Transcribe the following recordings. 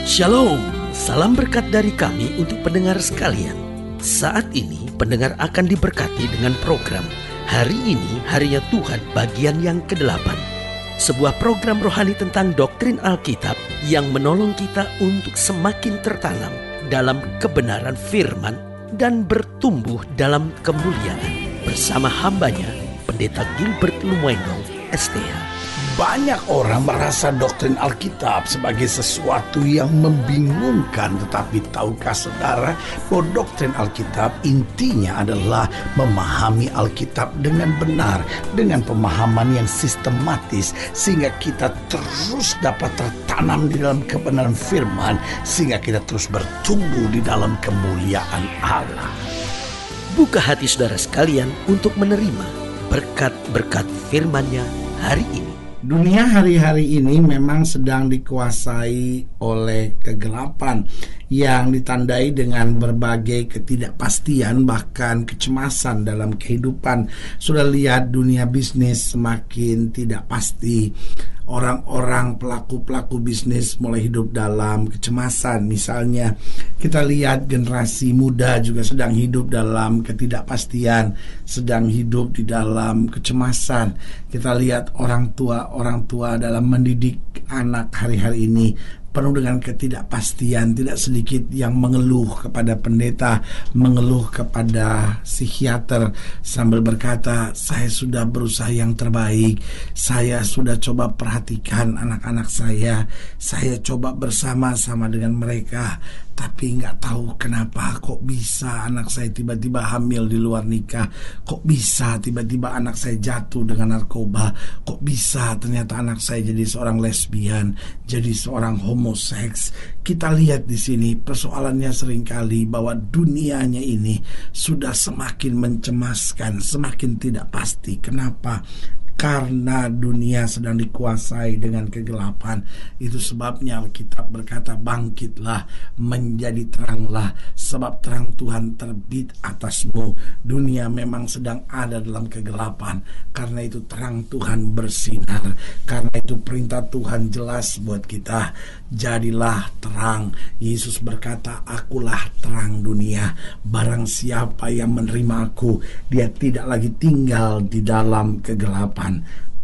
Shalom, salam berkat dari kami untuk pendengar sekalian. Saat ini pendengar akan diberkati dengan program Hari Ini Harinya Tuhan bagian yang ke-8. Sebuah program rohani tentang doktrin Alkitab yang menolong kita untuk semakin tertanam dalam kebenaran firman dan bertumbuh dalam kemuliaan. Bersama hambanya, Pendeta Gilbert Lumoenong, STH. Banyak orang merasa doktrin Alkitab sebagai sesuatu yang membingungkan. Tetapi tahukah saudara bahwa doktrin Alkitab intinya adalah memahami Alkitab dengan benar, dengan pemahaman yang sistematis, sehingga kita terus dapat tertanam di dalam kebenaran firman, sehingga kita terus bertumbuh di dalam kemuliaan Allah. Buka hati saudara sekalian untuk menerima berkat-berkat firman-Nya hari ini. Dunia hari-hari ini memang sedang dikuasai oleh kegelapan yang ditandai dengan berbagai ketidakpastian, bahkan kecemasan dalam kehidupan. Sudah lihat dunia bisnis semakin tidak pasti. Orang-orang pelaku bisnis mulai hidup dalam kecemasan. Misalnya kita lihat generasi muda juga sedang hidup dalam ketidakpastian, sedang hidup di dalam kecemasan. Kita lihat orang tua dalam mendidik anak hari-hari ini penuh dengan ketidakpastian. Tidak sedikit yang mengeluh kepada pendeta, mengeluh kepada psikiater sambil berkata, saya sudah berusaha yang terbaik, saya sudah coba perhatikan anak-anak saya coba bersama-sama dengan mereka, tapi nggak tahu kenapa kok bisa anak saya tiba-tiba hamil di luar nikah, kok bisa tiba-tiba anak saya jatuh dengan narkoba, kok bisa ternyata anak saya jadi seorang lesbian, jadi seorang homoseks. Kita lihat di sini persoalannya seringkali bahwa dunianya ini sudah semakin mencemaskan, semakin tidak pasti. Kenapa? Karena dunia sedang dikuasai dengan kegelapan. Itu sebabnya Alkitab berkata, bangkitlah, menjadi teranglah, sebab terang Tuhan terbit atasmu. Dunia memang sedang ada dalam kegelapan, karena itu terang Tuhan bersinar. Karena itu perintah Tuhan jelas buat kita, jadilah terang. Yesus berkata, akulah terang dunia. Barang siapa yang menerima aku, dia tidak lagi tinggal di dalam kegelapan.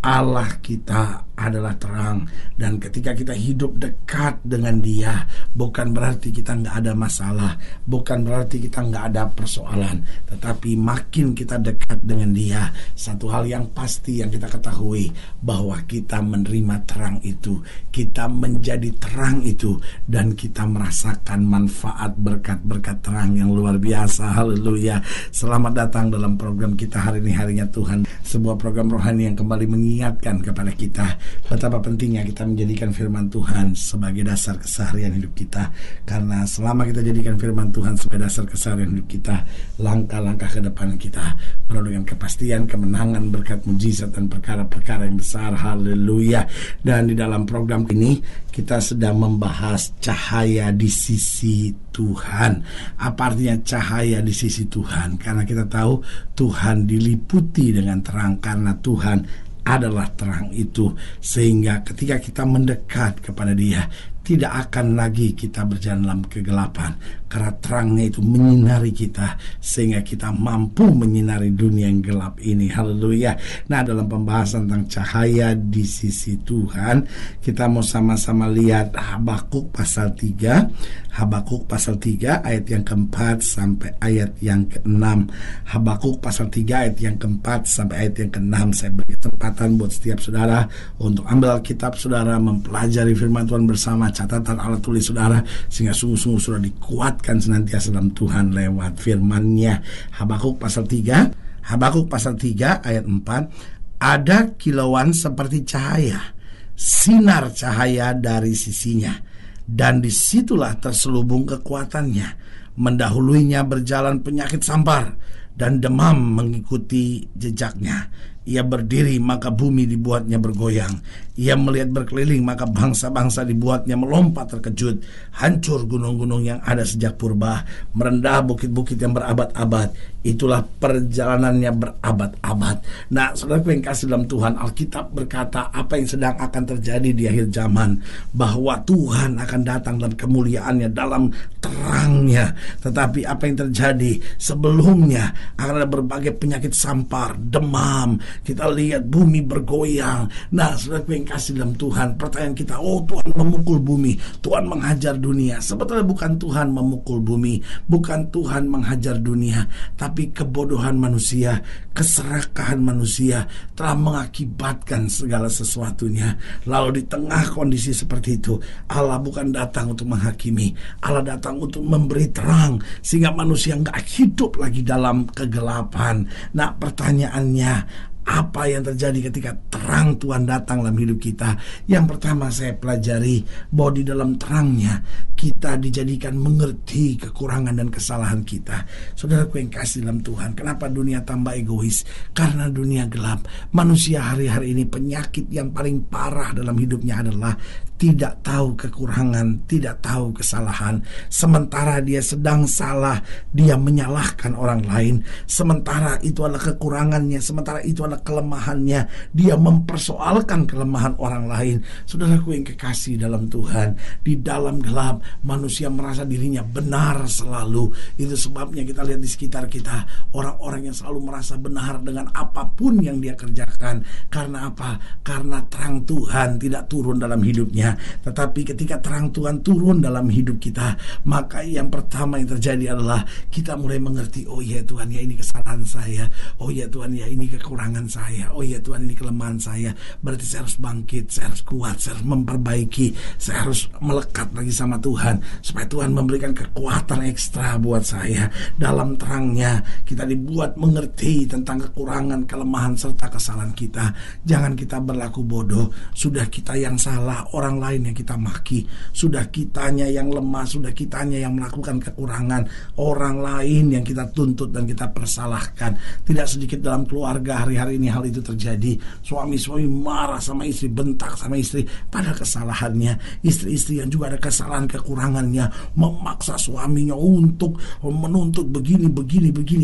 Allah kita adalah terang, dan ketika kita hidup dekat dengan Dia, bukan berarti kita nggak ada masalah, bukan berarti kita nggak ada persoalan, tetapi makin kita dekat dengan Dia, satu hal yang pasti yang kita ketahui, bahwa kita menerima terang itu, kita menjadi terang itu, dan kita merasakan manfaat berkat-berkat terang yang luar biasa. Haleluya. Selamat datang dalam program kita hari ini, Harinya Tuhan, sebuah program rohani yang kembali mengingatkan kepada kita betapa pentingnya kita menjadikan firman Tuhan sebagai dasar keseharian hidup kita. Karena selama kita jadikan firman Tuhan sebagai dasar keseharian hidup kita, langkah-langkah ke depan kita penuh dengan kepastian, kemenangan, berkat mujizat dan perkara-perkara yang besar. Haleluya. Dan di dalam program ini kita sedang membahas cahaya di sisi Tuhan. Apa artinya cahaya di sisi Tuhan? Karena kita tahu Tuhan diliputi dengan terang, karena Tuhan adalah terang itu, sehingga ketika kita mendekat kepada Dia, tidak akan lagi kita berjalan dalam kegelapan, karena terangnya itu menyinari kita, sehingga kita mampu menyinari dunia yang gelap ini. Haleluya. Nah, dalam pembahasan tentang cahaya di sisi Tuhan, kita mau sama-sama lihat Habakuk pasal 3. Habakuk pasal 3 ayat yang keempat sampai ayat yang ke-6. Habakuk pasal 3 ayat yang keempat sampai ayat yang ke-6. Saya beri kesempatan buat setiap saudara untuk ambil Alkitab saudara, mempelajari firman Tuhan bersama, catatan alat tulis saudara, sehingga sungguh-sungguh sudah dikuatkan senantiasa dalam Tuhan lewat firman-Nya. Habakuk pasal 3, Habakuk pasal 3 ayat 4. Ada kilauan seperti cahaya, sinar cahaya dari sisinya, dan disitulah terselubung kekuatannya. Mendahuluinya berjalan penyakit sampar, dan demam mengikuti jejaknya. Ia berdiri maka bumi dibuatnya bergoyang. Ia melihat berkeliling maka bangsa-bangsa dibuatnya melompat terkejut. Hancur gunung-gunung yang ada sejak purba, merendah bukit-bukit yang berabad-abad. Itulah perjalanannya berabad-abad. Nah, saudaraku yang kasih dalam Tuhan, Alkitab berkata apa yang sedang akan terjadi di akhir zaman, bahwa Tuhan akan datang dalam kemuliaannya, dalam terangnya. Tetapi apa yang terjadi sebelumnya, akan ada berbagai penyakit sampar, demam. Kita lihat bumi bergoyang. Nah, saudaraku yang kasih dalam Tuhan, pertanyaan kita, oh Tuhan memukul bumi, Tuhan menghajar dunia. Sebetulnya bukan Tuhan memukul bumi, bukan Tuhan menghajar dunia, tapi kebodohan manusia, keserakahan manusia telah mengakibatkan segala sesuatunya. Lalu di tengah kondisi seperti itu, Allah bukan datang untuk menghakimi, Allah datang untuk memberi terang, sehingga manusia nggak hidup lagi dalam kegelapan. Nah, pertanyaannya, apa yang terjadi ketika terang Tuhan datang dalam hidup kita? Yang pertama saya pelajari bahwa di dalam terangnya kita dijadikan mengerti kekurangan dan kesalahan kita. Saudaraku yang kasih dalam Tuhan, kenapa dunia tambah egois? Karena dunia gelap. Manusia hari-hari ini penyakit yang paling parah dalam hidupnya adalah tidak tahu kekurangan, tidak tahu kesalahan. Sementara dia sedang salah, dia menyalahkan orang lain. Sementara itu adalah kekurangannya, sementara itu adalah kelemahannya, dia mempersoalkan kelemahan orang lain. Saudaraku yang kekasih dalam Tuhan, di dalam gelap manusia merasa dirinya benar selalu. Itu sebabnya kita lihat di sekitar kita orang-orang yang selalu merasa benar dengan apapun yang dia kerjakan. Karena apa? Karena terang Tuhan tidak turun dalam hidupnya. Tetapi ketika terang Tuhan turun dalam hidup kita, maka yang pertama yang terjadi adalah kita mulai mengerti, oh ya Tuhan, ya ini kesalahan saya, oh ya Tuhan, ya ini kekurangan saya, oh ya Tuhan, ini kelemahan saya. Berarti saya harus bangkit, saya harus kuat, saya harus memperbaiki, saya harus melekat lagi sama Tuhan, supaya Tuhan memberikan kekuatan ekstra buat saya. Dalam terangnya kita dibuat mengerti tentang kekurangan, kelemahan, serta kesalahan kita. Jangan kita berlaku bodoh. Sudah kita yang salah, orang lain yang kita maki. Sudah kitanya yang lemah, sudah kitanya yang melakukan kekurangan, orang lain yang kita tuntut dan kita persalahkan. Tidak sedikit dalam keluarga hari-hari ini hal itu terjadi. Suami-suami marah sama istri, bentak sama istri pada kesalahannya. Istri-istri yang juga ada kesalahan, kekurangannya, memaksa suaminya untuk menuntut begini.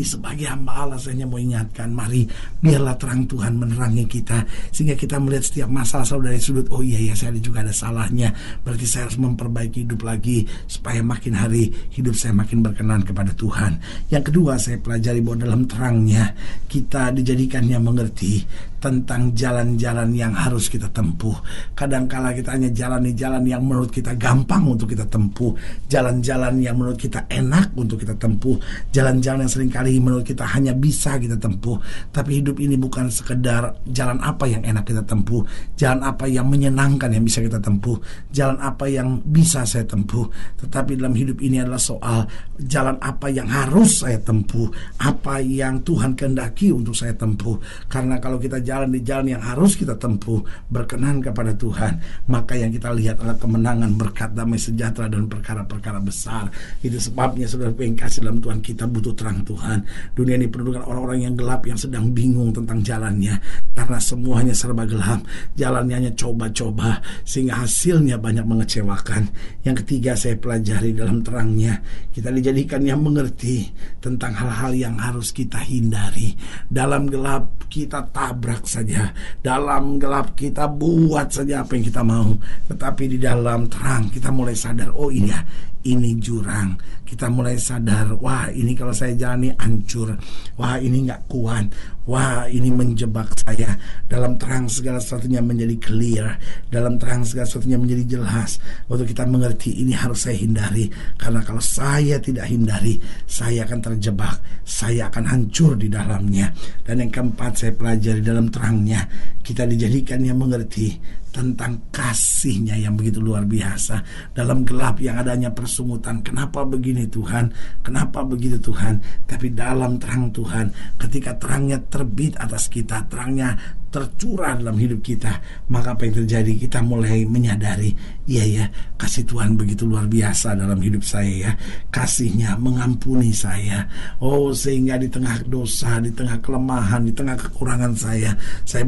Sebagai hamba Allah, saya mau ingatkan, mari biarlah terang Tuhan menerangi kita, sehingga kita melihat setiap masalah selalu dari sudut, oh iya saya juga ada salahnya, berarti saya harus memperbaiki hidup lagi, supaya makin hari hidup saya makin berkenan kepada Tuhan. Yang kedua saya pelajari bahwa dalam terangnya kita dijadikannya mengerti tentang jalan-jalan yang harus kita tempuh. Kadangkala kita hanya jalani jalan yang menurut kita gampang untuk kita tempuh, jalan-jalan yang menurut kita enak untuk kita tempuh, jalan-jalan yang seringkali menurut kita hanya bisa kita tempuh. Tapi hidup ini bukan sekedar jalan apa yang enak kita tempuh, jalan apa yang menyenangkan yang bisa kita tempuh, jalan apa yang bisa saya tempuh. Tetapi dalam hidup ini adalah soal jalan apa yang harus saya tempuh, apa yang Tuhan kehendaki untuk saya tempuh. Karena kalau kita jalan di jalan yang harus kita tempuh, berkenan kepada Tuhan, maka yang kita lihat adalah kemenangan, berkat, damai sejahtera, dan perkara-perkara besar. Itu sebabnya saudara yang kasih dalam Tuhan, kita butuh terang Tuhan. Dunia ini penuh dengan orang-orang yang gelap, yang sedang bingung tentang jalannya, karena semuanya serba gelap, jalannya hanya coba-coba, sehingga hasilnya banyak mengecewakan. Yang ketiga saya pelajari dalam terangnya, kita dijadikan yang mengerti tentang hal-hal yang harus kita hindari. Dalam gelap kita tabrak saja, dalam gelap kita buat saja apa yang kita mau. Tetapi di dalam terang kita mulai sadar, oh iya, ini jurang. Kita mulai sadar, wah ini kalau saya jalani hancur, wah ini gak kuat, wah ini menjebak saya. Dalam terang segala sesuatunya menjadi clear, dalam terang segala sesuatunya menjadi jelas. Waktu kita mengerti ini harus saya hindari, karena kalau saya tidak hindari, saya akan terjebak, saya akan hancur di dalamnya. Dan yang keempat saya pelajari dalam terangnya, kita dijadikan yang mengerti tentang kasih-Nya yang begitu luar biasa. Dalam gelap yang adanya persungutan, kenapa begini Tuhan, kenapa begitu Tuhan. Tapi dalam terang Tuhan, ketika terangnya terbit atas kita, terangnya tercurah dalam hidup kita, maka apa yang terjadi? Kita mulai menyadari, iya ya, kasih Tuhan begitu luar biasa dalam hidup saya ya. Kasih-Nya mengampuni saya. Oh, sehingga di tengah dosa, di tengah kelemahan, di tengah kekurangan saya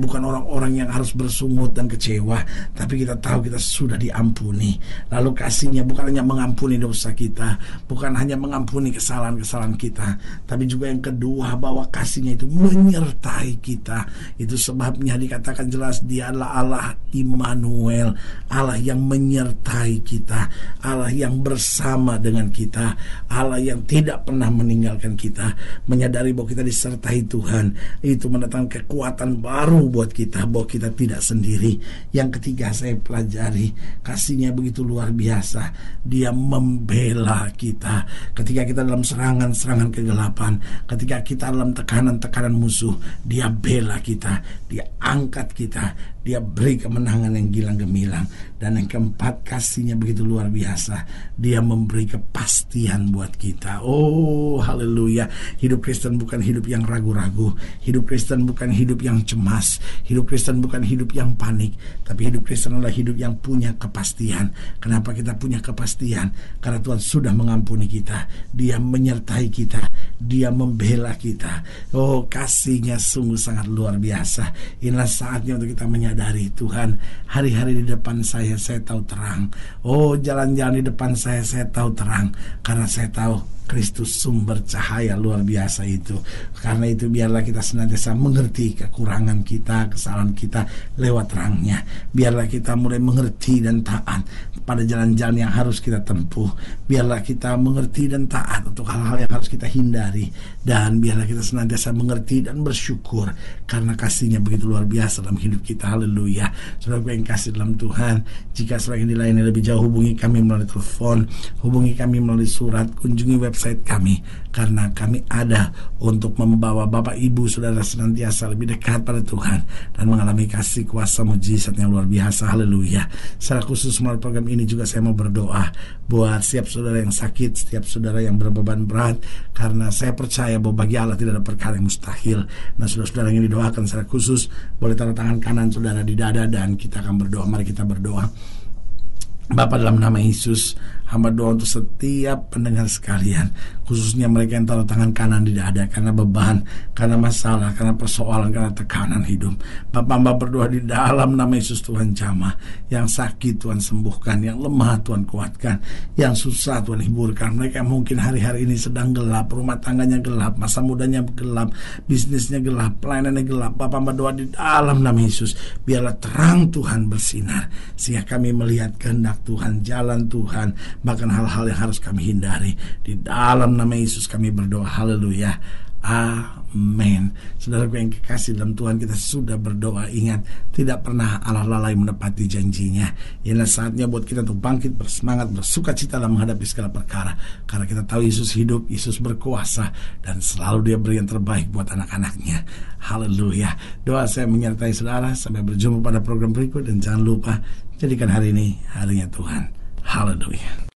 bukan orang-orang yang harus bersungut dan kecewa, tapi kita tahu kita sudah diampuni. Lalu kasih-Nya bukan hanya mengampuni dosa kita, bukan hanya mengampuni kesalahan-kesalahan kita, tapi juga yang kedua, bahwa kasih-Nya itu menyertai kita. Itu sebabnya dikatakan jelas, Dia adalah Allah Immanuel, Allah yang menyertai kita, Allah yang bersama dengan kita, Allah yang tidak pernah meninggalkan kita. Menyadari bahwa kita disertai Tuhan, itu mendatangkan kekuatan baru buat kita, bahwa kita tidak sendiri. Yang ketiga, saya pelajari kasih-Nya begitu luar biasa. Dia membela kita ketika kita dalam serangan-serangan kegelapan, ketika kita dalam tekanan-tekanan musuh. Dia bela kita, Dia angkat kita, Dia beri kemenangan yang gilang gemilang. Dan yang keempat, kasih-Nya begitu luar biasa. Dia memberi kepastian buat kita. Oh, haleluya. Hidup Kristen bukan hidup yang ragu-ragu. Hidup Kristen bukan hidup yang cemas. Hidup Kristen bukan hidup yang panik. Tapi hidup Kristen adalah hidup yang punya kepastian. Kenapa kita punya kepastian? Karena Tuhan sudah mengampuni kita. Dia menyertai kita. Dia membela kita. Oh, kasih-Nya sungguh sangat luar biasa. Inilah saatnya untuk kita menyadari, Tuhan, hari-hari di depan saya tahu terang. Oh, jalan-jalan di depan saya tahu terang. Karena saya tahu Kristus sumber cahaya luar biasa itu. Karena itu biarlah kita senantiasa mengerti kekurangan kita, kesalahan kita lewat terang-Nya. Biarlah kita mulai mengerti dan taat pada jalan-jalan yang harus kita tempuh. Biarlah kita mengerti dan taat untuk hal-hal yang harus kita hindari. Dan biarlah kita senantiasa mengerti dan bersyukur karena kasih-Nya begitu luar biasa dalam hidup kita. Haleluya. Saudara yang kasih dalam Tuhan, jika saudara yang dilayani lebih jauh, hubungi kami melalui telepon, hubungi kami melalui surat, kunjungi website kami, karena kami ada untuk membawa Bapak Ibu Saudara senantiasa lebih dekat pada Tuhan dan mengalami kasih kuasa mujizat yang luar biasa. Haleluya. Secara khusus melalui program ini juga saya mau berdoa buat setiap saudara yang sakit, setiap saudara yang berbeban berat, karena saya percaya bahwa bagi Allah tidak ada perkara yang mustahil. Nah, saudara-saudara yang didoakan secara khusus, boleh taruh tangan kanan saudara di dada dan kita akan berdoa. Mari kita berdoa. Bapa, dalam nama Yesus, hamba doa untuk setiap pendengar sekalian, khususnya mereka yang taruh tangan kanan di dada karena beban, karena masalah, karena persoalan, karena tekanan hidup. Bapa, hamba berdoa di dalam nama Yesus, Tuhan jamah. Yang sakit Tuhan sembuhkan, yang lemah Tuhan kuatkan, yang susah Tuhan hiburkan. Mereka mungkin hari-hari ini sedang gelap, rumah tangganya gelap, masa mudanya gelap, bisnisnya gelap, pelayanannya gelap. Bapa, hamba doa di dalam nama Yesus, biarlah terang Tuhan bersinar, sehingga kami melihat kehendak Tuhan, jalan Tuhan, bahkan hal-hal yang harus kami hindari. Di dalam nama Yesus kami berdoa. Haleluya. Amin. Saudaraku yang kekasih dalam Tuhan, kita sudah berdoa. Ingat, tidak pernah Allah lalai menepati janjinya. Inilah saatnya buat kita untuk bangkit, bersemangat, bersuka cita dalam menghadapi segala perkara. Karena kita tahu Yesus hidup, Yesus berkuasa, dan selalu Dia beri yang terbaik buat anak-anaknya. Haleluya. Doa saya menyertai saudara. Sampai berjumpa pada program berikut. Dan jangan lupa, jadikan hari ini harinya Tuhan. Haleluya.